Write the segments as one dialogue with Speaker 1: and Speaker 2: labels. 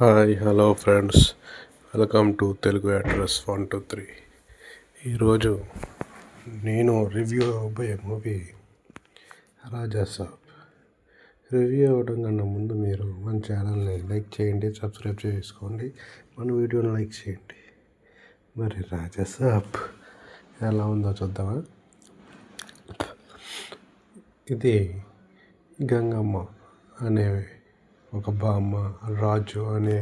Speaker 1: Hi hello friends, welcome to Telugu address 123. ఈరోజు నేను review అవ్వబోయే movie Raja Saab. Review అవ్వడం కన్నా ముందు మీరు మన ఛానల్ని లైక్ చేయండి, సబ్స్క్రైబ్ చేసుకోండి, మన వీడియోని లైక్ చేయండి. మరి రాజాసాబ్ ఎలా ఉందో చూద్దామా. ఇది గంగమ్మ అనే ఒక బామ్మ, రాజు అనే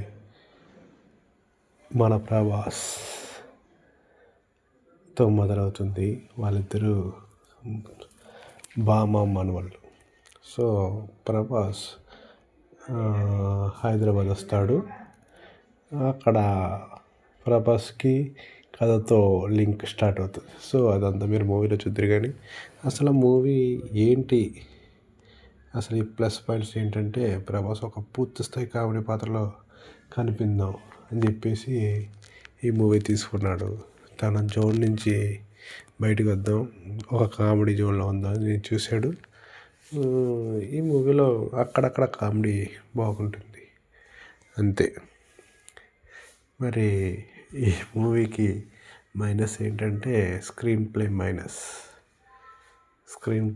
Speaker 1: మన ప్రభాస్తో మొదలవుతుంది. వాళ్ళిద్దరూ బామ్మ మనవళ్ళు. సో ప్రభాస్ హైదరాబాద్ వస్తాడు. అక్కడ ప్రభాస్కి కథతో లింక్ స్టార్ట్ అవుతుంది. సో అదంతా మీరు మూవీలో చూద్దరు. కానీ అసలు మూవీ ఏంటి, అసలు ఈ ప్లస్ పాయింట్స్ ఏంటంటే, ప్రభాస్ ఒక పూర్తి స్థాయి కామెడీ పాత్రలో కనిపిందాం అని చెప్పేసి ఈ మూవీ తీసుకున్నాడు. తన జోన్ నుంచి బయటకు వద్దాం, ఒక కామెడీ జోన్లో ఉందాం అని చూశాడు. ఈ మూవీలో అక్కడక్కడ కామెడీ బాగుంటుంది అంతే. మరి ఈ మూవీకి మైనస్ ఏంటంటే స్క్రీన్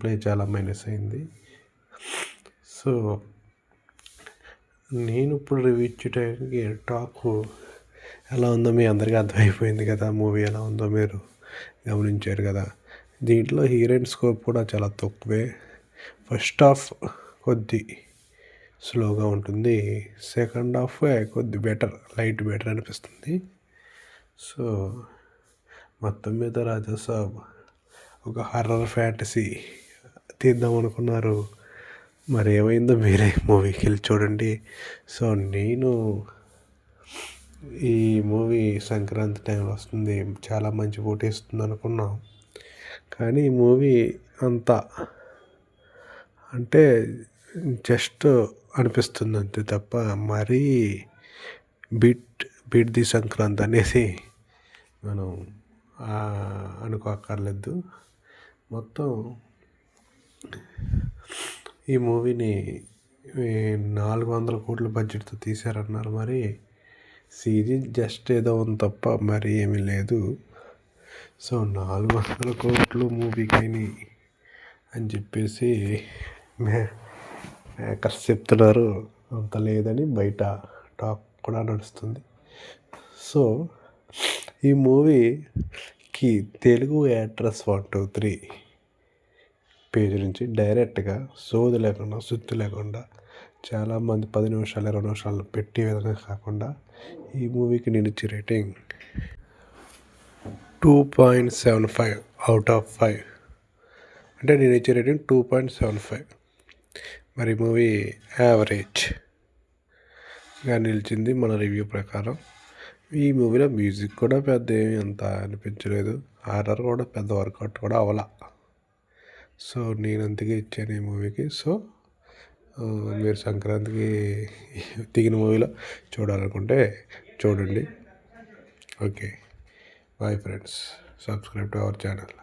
Speaker 1: ప్లే చాలా మైనస్ అయింది. సో నేను ఇప్పుడు రివ్యూ ఇచ్చేటానికి టాక్ ఎలా ఉందో మీ అందరికీ అర్థమైపోయింది కదా. మూవీ ఎలా ఉందో మీరు గమనించారు కదా. దీంట్లో హీరోయిన్ స్కోప్ కూడా చాలా తక్కువే. ఫస్ట్ హాఫ్ కొద్ది స్లోగా ఉంటుంది, సెకండ్ హాఫ్ కొద్ది లైట్ బెటర్ అనిపిస్తుంది. సో మొత్తం మీద రాజాసాబ్ ఒక హర్రర్ ఫ్యాంటసీ తీద్దాం అనుకున్నారు. మరి ఏమైందో మీరే మూవీకి వెళ్ళి చూడండి. సో నేను ఈ మూవీ సంక్రాంతి టైంలో వస్తుంది, చాలా మంచి పోటీ ఇస్తుంది అనుకున్నాం. కానీ ఈ మూవీ అంత అంటే జస్ట్ అనిపిస్తుంది అంతే తప్ప మరీ బీట్ ది సంక్రాంతి అనేసి మనం అనుకోక్కర్లేదు. మొత్తం ఈ మూవీని 400 కోట్ల బడ్జెట్తో తీశారన్నారు. మరి సీజీ జస్ట్ ఏదో ఉంది తప్ప మరి ఏమీ లేదు. సో 400 కోట్లు మూవీకైనా అని చెప్పేసి మేకర్స్ చెప్తున్నారు. అంత లేదని బయట టాక్ కూడా నడుస్తుంది. సో ఈ మూవీకి తెలుగు అడ్రస్ 123 పేజ్ నుంచి డైరెక్ట్గా సోది లేకుండా, సుత్తి లేకుండా, చాలామంది 10 నిమిషాలు 20 నిమిషాలు పెట్టే విధంగా కాకుండా ఈ మూవీకి నేను ఇచ్చే రేటింగ్ 2.75 అవుట్ ఆఫ్ 5. అంటే నేను ఇచ్చే రేటింగ్ 2.75. మరి మూవీ యావరేజ్గా నిలిచింది మన రివ్యూ ప్రకారం. ఈ మూవీలో మ్యూజిక్ కూడా పెద్ద ఏమి అంత అనిపించలేదు. హారర్ కూడా పెద్ద వర్కౌట్ కూడా అవ్వాల. సో నేను అందుకే ఇచ్చాను ఈ మూవీకి. సో మీరు సంక్రాంతికి దిగిన మూవీలో చూడాలనుకుంటే చూడండి. Okay, bye friends, subscribe to our channel.